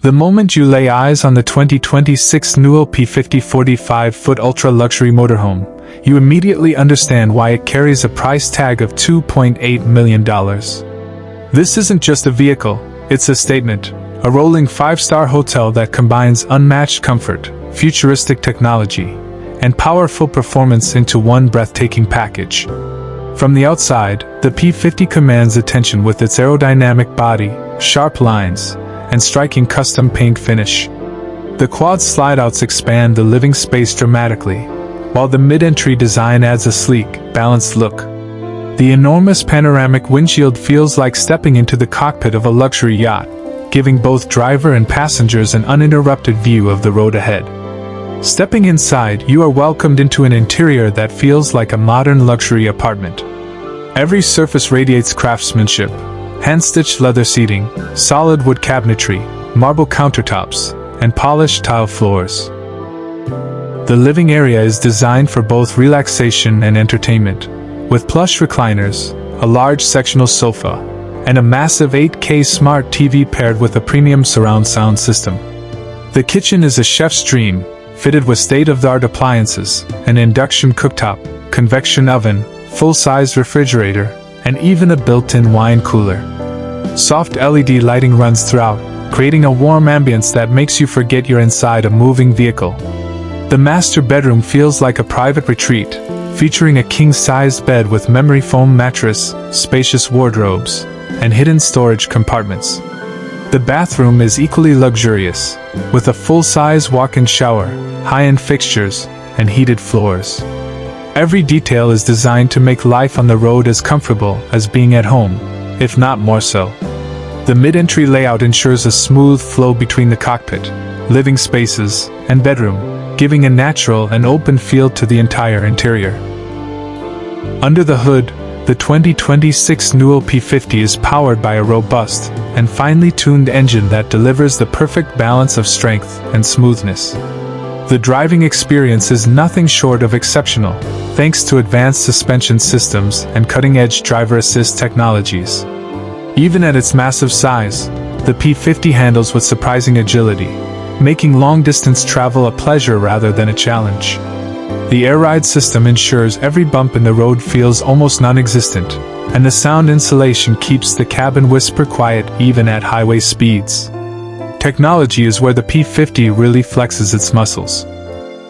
The moment you lay eyes on the 2026 Newell P50 45-foot ultra-luxury motorhome, you immediately understand why it carries a price tag of $2.8 million. This isn't just a vehicle, it's a statement, a rolling 5-star hotel that combines unmatched comfort, futuristic technology, and powerful performance into one breathtaking package. From the outside, the P50 commands attention with its aerodynamic body, sharp lines, and striking custom paint finish. The quad slide-outs expand the living space dramatically, while the mid-entry design adds a sleek, balanced look. The enormous panoramic windshield feels like stepping into the cockpit of a luxury yacht, giving both driver and passengers an uninterrupted view of the road ahead. Stepping inside, you are welcomed into an interior that feels like a modern luxury apartment. Every surface radiates craftsmanship: hand-stitched leather seating, solid wood cabinetry, marble countertops, and polished tile floors. The living area is designed for both relaxation and entertainment, with plush recliners, a large sectional sofa, and a massive 8K smart TV paired with a premium surround sound system. The kitchen is a chef's dream, fitted with state-of-the-art appliances, an induction cooktop, convection oven, full-size refrigerator, and even a built-in wine cooler. Soft LED lighting runs throughout, creating a warm ambience that makes you forget you're inside a moving vehicle. The master bedroom feels like a private retreat, featuring a king-sized bed with memory foam mattress, spacious wardrobes, and hidden storage compartments. The bathroom is equally luxurious, with a full-size walk-in shower, high-end fixtures, and heated floors. Every detail is designed to make life on the road as comfortable as being at home, if not more so. The mid-entry layout ensures a smooth flow between the cockpit, living spaces, and bedroom, giving a natural and open feel to the entire interior. Under the hood, the 2026 Newell P50 is powered by a robust and finely tuned engine that delivers the perfect balance of strength and smoothness. The driving experience is nothing short of exceptional, thanks to advanced suspension systems and cutting-edge driver assist technologies. Even at its massive size, the P50 handles with surprising agility, making long-distance travel a pleasure rather than a challenge. The air ride system ensures every bump in the road feels almost non-existent, and the sound insulation keeps the cabin whisper quiet even at highway speeds. Technology is where the P50 really flexes its muscles.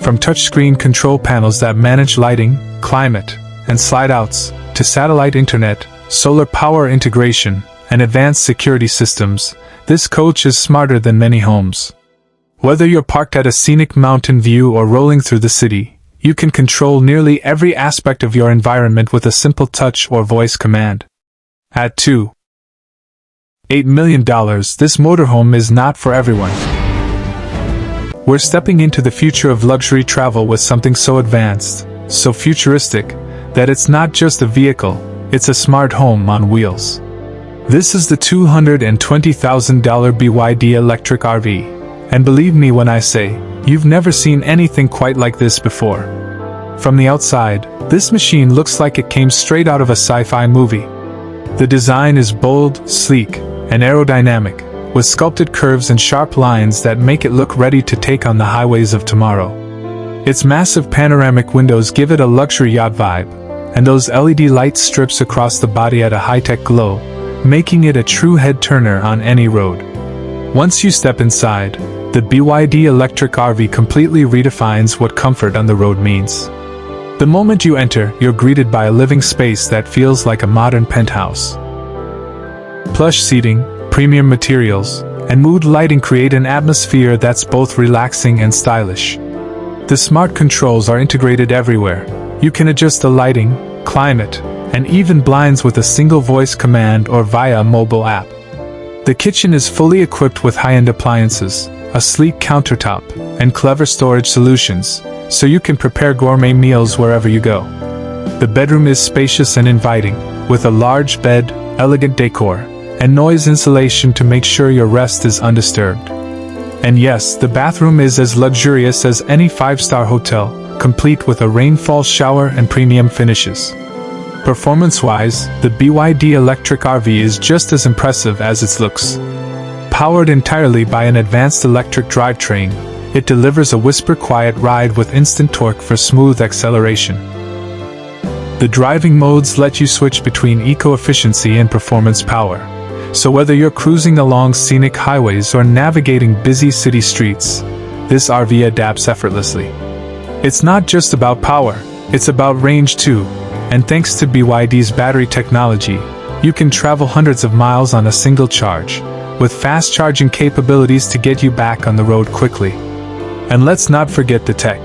From touchscreen control panels that manage lighting, climate, and slide-outs, to satellite internet, solar power integration, and advanced security systems, this coach is smarter than many homes. Whether you're parked at a scenic mountain view or rolling through the city, you can control nearly every aspect of your environment with a simple touch or voice command. At $2.8 million, this motorhome is not for everyone. We're stepping into the future of luxury travel with something so advanced, so futuristic, that it's not just a vehicle, it's a smart home on wheels. This is the $220,000 BYD Electric RV. And believe me when I say, you've never seen anything quite like this before. From the outside, this machine looks like it came straight out of a sci-fi movie. The design is bold, sleek, and aerodynamic, with sculpted curves and sharp lines that make it look ready to take on the highways of tomorrow. Its massive panoramic windows give it a luxury yacht vibe, and those LED light strips across the body add a high-tech glow, making it a true head-turner on any road. Once you step inside, the BYD Electric RV completely redefines what comfort on the road means. The moment you enter, you're greeted by a living space that feels like a modern penthouse. Plush seating, premium materials, and mood lighting create an atmosphere that's both relaxing and stylish. The smart controls are integrated everywhere. You can adjust the lighting, climate, and even blinds with a single voice command or via a mobile app. The kitchen is fully equipped with high-end appliances, a sleek countertop, and clever storage solutions, so you can prepare gourmet meals wherever you go. The bedroom is spacious and inviting, with a large bed, elegant decor, and noise insulation to make sure your rest is undisturbed. And yes, the bathroom is as luxurious as any 5-star hotel, complete with a rainfall shower and premium finishes. Performance-wise, the BYD Electric RV is just as impressive as its looks. Powered entirely by an advanced electric drivetrain, it delivers a whisper-quiet ride with instant torque for smooth acceleration. The driving modes let you switch between eco-efficiency and performance power. So whether you're cruising along scenic highways or navigating busy city streets, this RV adapts effortlessly. It's not just about power, it's about range too, and thanks to BYD's battery technology, you can travel hundreds of miles on a single charge, with fast charging capabilities to get you back on the road quickly. And let's not forget the tech.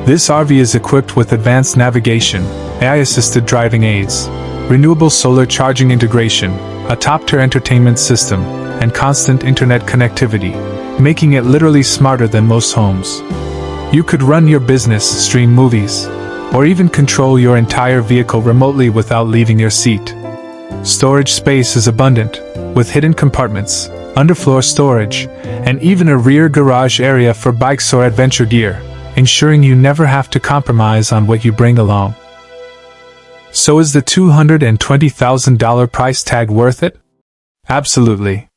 This RV is equipped with advanced navigation, AI-assisted driving aids, renewable solar charging integration, a top-tier entertainment system, and constant internet connectivity, making it literally smarter than most homes. You could run your business, stream movies, or even control your entire vehicle remotely without leaving your seat. Storage space is abundant, with hidden compartments, underfloor storage, and even a rear garage area for bikes or adventure gear, ensuring you never have to compromise on what you bring along. So is the $220,000 price tag worth it? Absolutely.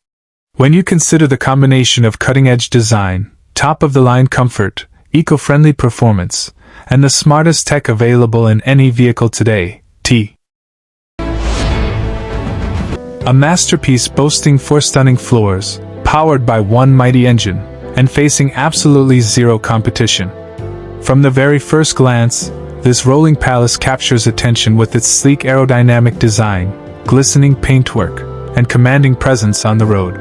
When you consider the combination of cutting-edge design, top-of-the-line comfort, eco-friendly performance, and the smartest tech available in any vehicle today, a masterpiece boasting 4 stunning floors, powered by one mighty engine, and facing absolutely zero competition. From the very first glance, this rolling palace captures attention with its sleek aerodynamic design, glistening paintwork, and commanding presence on the road.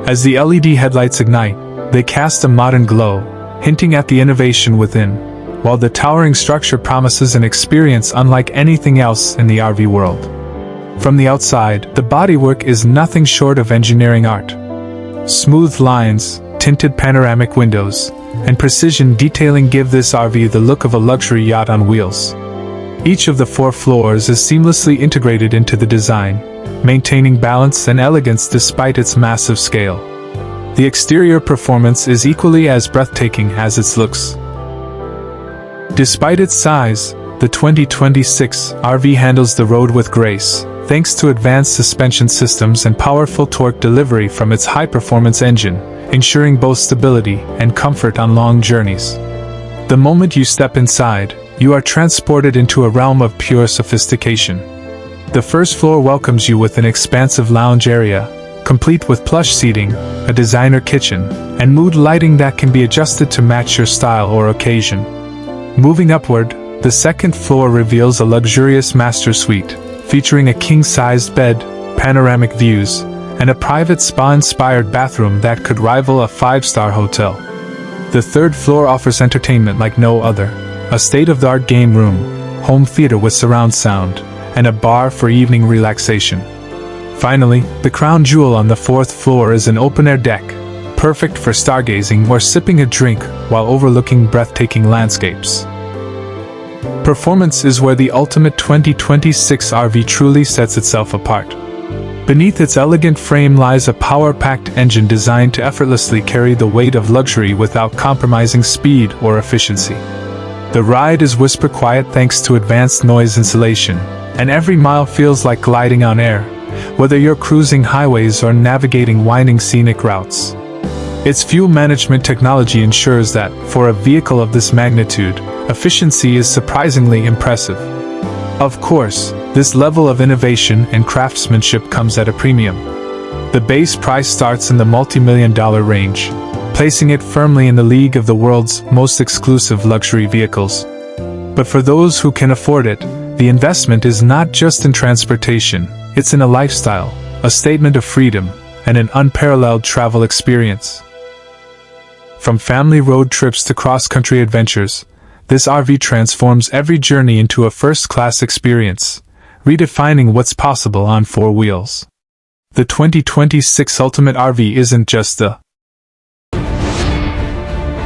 As the LED headlights ignite, they cast a modern glow, hinting at the innovation within, while the towering structure promises an experience unlike anything else in the RV world. From the outside, the bodywork is nothing short of engineering art. Smooth lines, tinted panoramic windows, and precision detailing give this RV the look of a luxury yacht on wheels. Each of the 4 floors is seamlessly integrated into the design, maintaining balance and elegance despite its massive scale. The exterior performance is equally as breathtaking as its looks. Despite its size, the 2026 RV handles the road with grace, thanks to advanced suspension systems and powerful torque delivery from its high-performance engine, ensuring both stability and comfort on long journeys. The moment you step inside, you are transported into a realm of pure sophistication. The first floor welcomes you with an expansive lounge area, complete with plush seating, a designer kitchen, and mood lighting that can be adjusted to match your style or occasion. Moving upward, the second floor reveals a luxurious master suite, featuring a king-sized bed, panoramic views, and a private spa-inspired bathroom that could rival a 5-star hotel. The third floor offers entertainment like no other, a state-of-the-art game room, home theater with surround sound, and a bar for evening relaxation. Finally, the crown jewel on the 4th floor is an open-air deck, perfect for stargazing or sipping a drink while overlooking breathtaking landscapes. Performance is where the ultimate 2026 RV truly sets itself apart. Beneath its elegant frame lies a power-packed engine designed to effortlessly carry the weight of luxury without compromising speed or efficiency. The ride is whisper-quiet thanks to advanced noise insulation, and every mile feels like gliding on air, whether you're cruising highways or navigating winding scenic routes. Its fuel management technology ensures that, for a vehicle of this magnitude, efficiency is surprisingly impressive. Of course, this level of innovation and craftsmanship comes at a premium. The base price starts in the multi-million-dollar range, placing it firmly in the league of the world's most exclusive luxury vehicles. But for those who can afford it, the investment is not just in transportation, it's in a lifestyle, a statement of freedom, and an unparalleled travel experience. From family road trips to cross-country adventures, this RV transforms every journey into a first-class experience, redefining what's possible on 4 wheels. The 2026 Ultimate RV isn't just a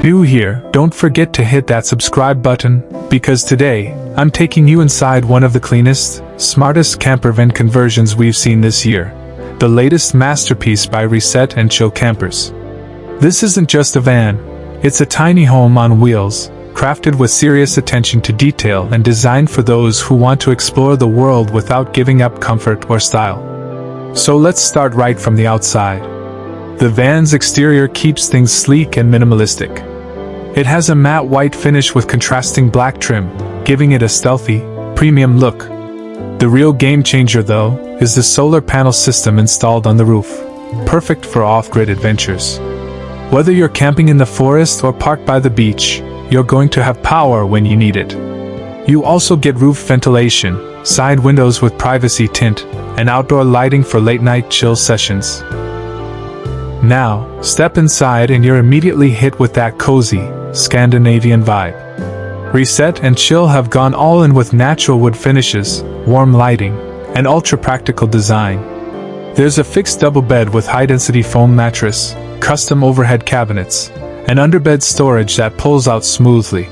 new here. Don't forget to hit that subscribe button, because today, I'm taking you inside one of the cleanest, smartest campervan conversions we've seen this year, the latest masterpiece by Reset and Chill Campers. This isn't just a van, it's a tiny home on wheels, crafted with serious attention to detail and designed for those who want to explore the world without giving up comfort or style. So let's start right from the outside. The van's exterior keeps things sleek and minimalistic. It has a matte white finish with contrasting black trim, giving it a stealthy, premium look. The real game changer, though, is the solar panel system installed on the roof, perfect for off-grid adventures. Whether you're camping in the forest or parked by the beach, you're going to have power when you need it. You also get roof ventilation, side windows with privacy tint, and outdoor lighting for late-night chill sessions. Now, step inside and you're immediately hit with that cozy, Scandinavian vibe. Reset and Chill have gone all in with natural wood finishes, warm lighting, and ultra-practical design. There's a fixed double bed with high-density foam mattress, custom overhead cabinets, and underbed storage that pulls out smoothly.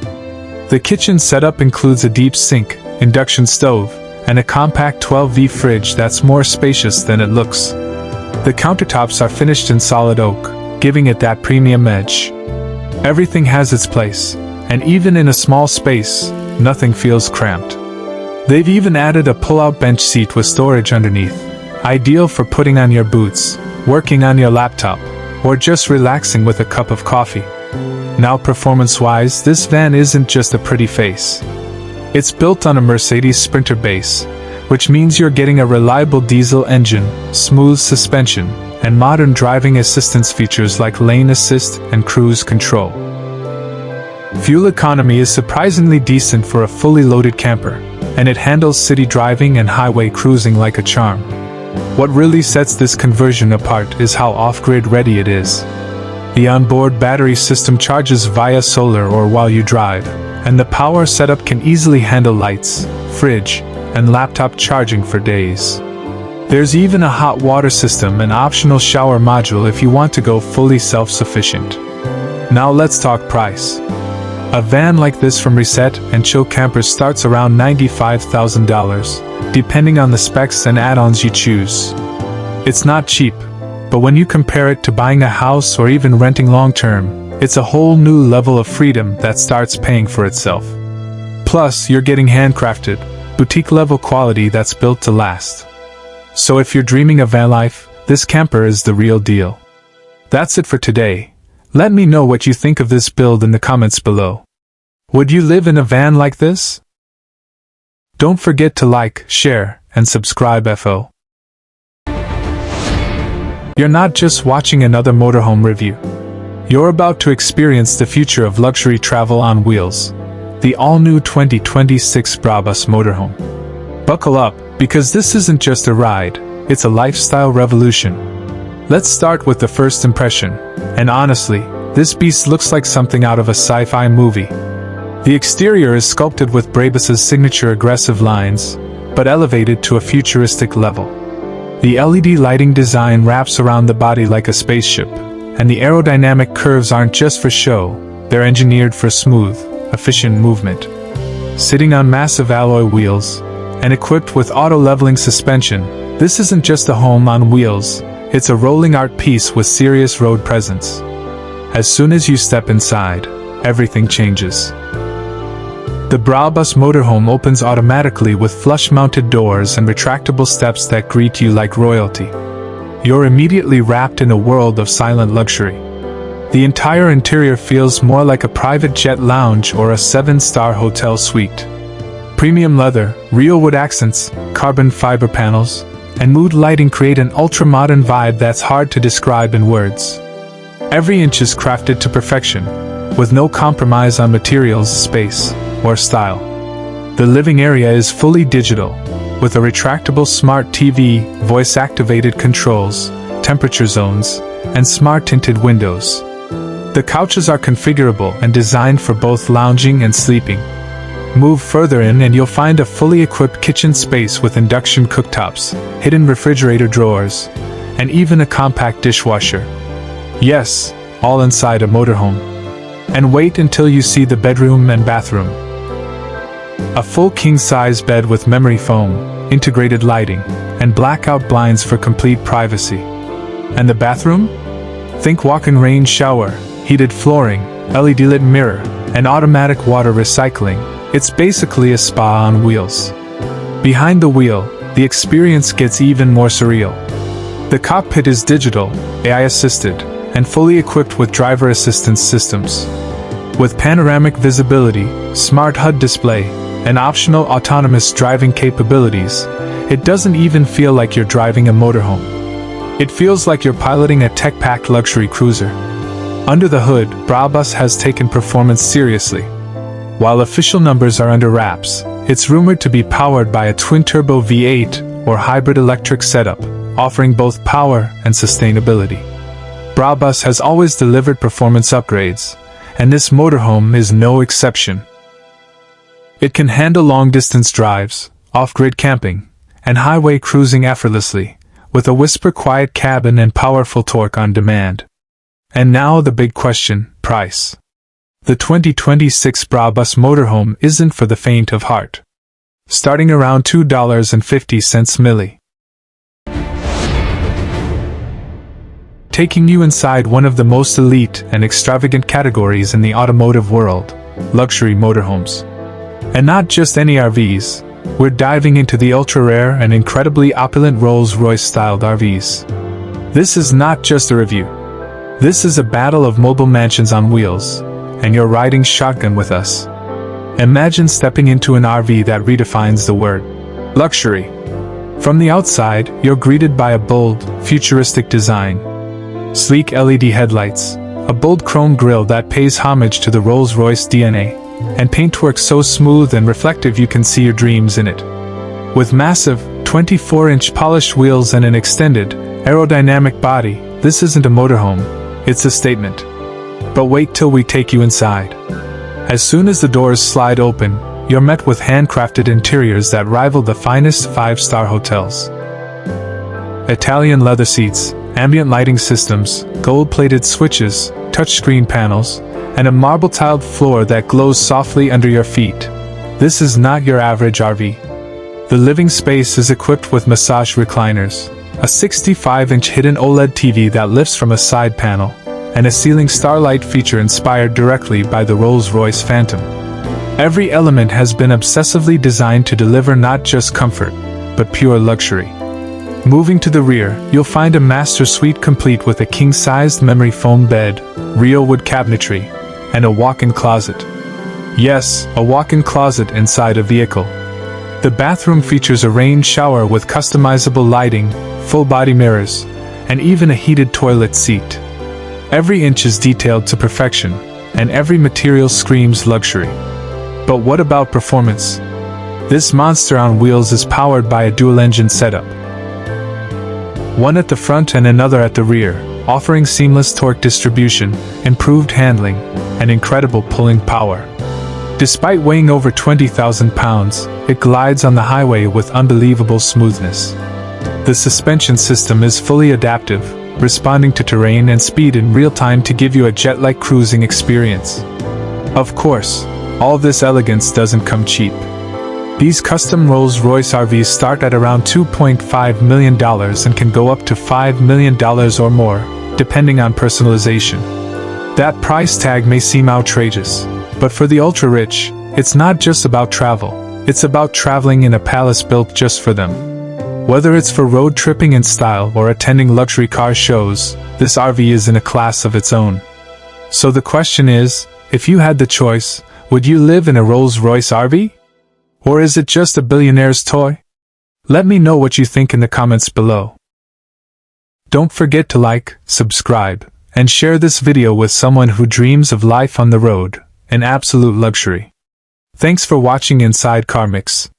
The kitchen setup includes a deep sink, induction stove, and a compact 12V fridge that's more spacious than it looks. The countertops are finished in solid oak, giving it that premium edge. Everything has its place, and even in a small space, nothing feels cramped. They've even added a pull-out bench seat with storage underneath, ideal for putting on your boots, working on your laptop, or just relaxing with a cup of coffee. Now, performance-wise, this van isn't just a pretty face. It's built on a Mercedes Sprinter base, which means you're getting a reliable diesel engine, smooth suspension, and modern driving assistance features like lane assist and cruise control. Fuel economy is surprisingly decent for a fully loaded camper, and it handles city driving and highway cruising like a charm. What really sets this conversion apart is how off-grid ready it is. The onboard battery system charges via solar or while you drive, and the power setup can easily handle lights, fridge, and laptop charging for days. There's even a hot water system and optional shower module if you want to go fully self-sufficient. Now let's talk price. A van like this from Reset and Chill Campers starts around $95,000, depending on the specs and add-ons you choose. It's not cheap, but when you compare it to buying a house or even renting long-term, it's a whole new level of freedom that starts paying for itself. Plus, you're getting handcrafted, boutique-level quality that's built to last. So if you're dreaming of van life, this camper is the real deal. That's it for today. Let me know what you think of this build in the comments below. Would you live in a van like this? Don't forget to like, share, and subscribe FO. You're not just watching another motorhome review. You're about to experience the future of luxury travel on wheels. The all-new 2026 Brabus motorhome. Buckle up, because this isn't just a ride, it's a lifestyle revolution. Let's start with the first impression, and honestly, this beast looks like something out of a sci-fi movie. The exterior is sculpted with Brabus's signature aggressive lines, but elevated to a futuristic level. The LED lighting design wraps around the body like a spaceship, and the aerodynamic curves aren't just for show, they're engineered for smooth, efficient movement. Sitting on massive alloy wheels, and equipped with auto-leveling suspension, this isn't just a home on wheels, it's a rolling art piece with serious road presence. As soon as you step inside, everything changes. The Brabus motorhome opens automatically with flush-mounted doors and retractable steps that greet you like royalty. You're immediately wrapped in a world of silent luxury. The entire interior feels more like a private jet lounge or a 7-star hotel suite. Premium leather, real wood accents, carbon fiber panels, and mood lighting create an ultra-modern vibe that's hard to describe in words. Every inch is crafted to perfection, with no compromise on materials, space, or style. The living area is fully digital, with a retractable smart TV, voice-activated controls, temperature zones, and smart tinted windows. The couches are configurable and designed for both lounging and sleeping. Move further in and you'll find a fully equipped kitchen space with induction cooktops, hidden refrigerator drawers, and even a compact dishwasher. Yes, all inside a motorhome. And wait until you see the bedroom and bathroom. A full king-size bed with memory foam, integrated lighting, and blackout blinds for complete privacy. And the bathroom? Think walk-in rain shower, heated flooring, LED-lit mirror, and automatic water recycling. It's basically a spa on wheels. Behind the wheel, the experience gets even more surreal. The cockpit is digital, AI-assisted, and fully equipped with driver assistance systems. With panoramic visibility, smart HUD display, and optional autonomous driving capabilities, it doesn't even feel like you're driving a motorhome. It feels like you're piloting a tech-packed luxury cruiser. Under the hood, Brabus has taken performance seriously. While official numbers are under wraps, it's rumored to be powered by a twin-turbo V8 or hybrid electric setup, offering both power and sustainability. Brabus has always delivered performance upgrades, and this motorhome is no exception. It can handle long-distance drives, off-grid camping, and highway cruising effortlessly, with a whisper-quiet cabin and powerful torque on demand. And now the big question: price. The 2026 Brabus motorhome isn't for the faint of heart. Starting around $2.50 milli. Taking you inside one of the most elite and extravagant categories in the automotive world, luxury motorhomes. And not just any RVs, we're diving into the ultra-rare and incredibly opulent Rolls Royce-styled RVs. This is not just a review. This is a battle of mobile mansions on wheels, and you're riding shotgun with us. Imagine stepping into an RV that redefines the word luxury. From the outside, you're greeted by a bold, futuristic design. Sleek LED headlights, a bold chrome grille that pays homage to the Rolls Royce DNA, and paintwork so smooth and reflective you can see your dreams in it. With massive, 24-inch polished wheels and an extended, aerodynamic body, this isn't a motorhome, it's a statement. But wait till we take you inside. As soon as the doors slide open, you're met with handcrafted interiors that rival the finest five-star hotels. Italian leather seats, ambient lighting systems, gold-plated switches, touchscreen panels, and a marble-tiled floor that glows softly under your feet. This is not your average RV. The living space is equipped with massage recliners, a 65-inch hidden OLED TV that lifts from a side panel, and a ceiling starlight feature inspired directly by the Rolls-Royce Phantom. Every element has been obsessively designed to deliver not just comfort, but pure luxury. Moving to the rear, you'll find a master suite complete with a king-sized memory foam bed, real wood cabinetry, and a walk-in closet. Yes, a walk-in closet inside a vehicle. The bathroom features a rain shower with customizable lighting, full-body mirrors, and even a heated toilet seat. Every inch is detailed to perfection, and every material screams luxury. But what about performance? This monster on wheels is powered by a dual-engine setup. One at the front and another at the rear, offering seamless torque distribution, improved handling, and incredible pulling power. Despite weighing over 20,000 pounds, it glides on the highway with unbelievable smoothness. The suspension system is fully adaptive, responding to terrain and speed in real time to give you a jet-like cruising experience. Of course, all this elegance doesn't come cheap. These custom Rolls Royce RVs start at around $2.5 million and can go up to $5 million or more, depending on personalization. That price tag may seem outrageous, but for the ultra-rich, it's not just about travel, it's about traveling in a palace built just for them. Whether it's for road tripping in style or attending luxury car shows, this RV is in a class of its own. So the question is, if you had the choice, would you live in a Rolls Royce RV? Or is it just a billionaire's toy? Let me know what you think in the comments below. Don't forget to like, subscribe, and share this video with someone who dreams of life on the road, an absolute luxury. Thanks for watching Inside Car Mix.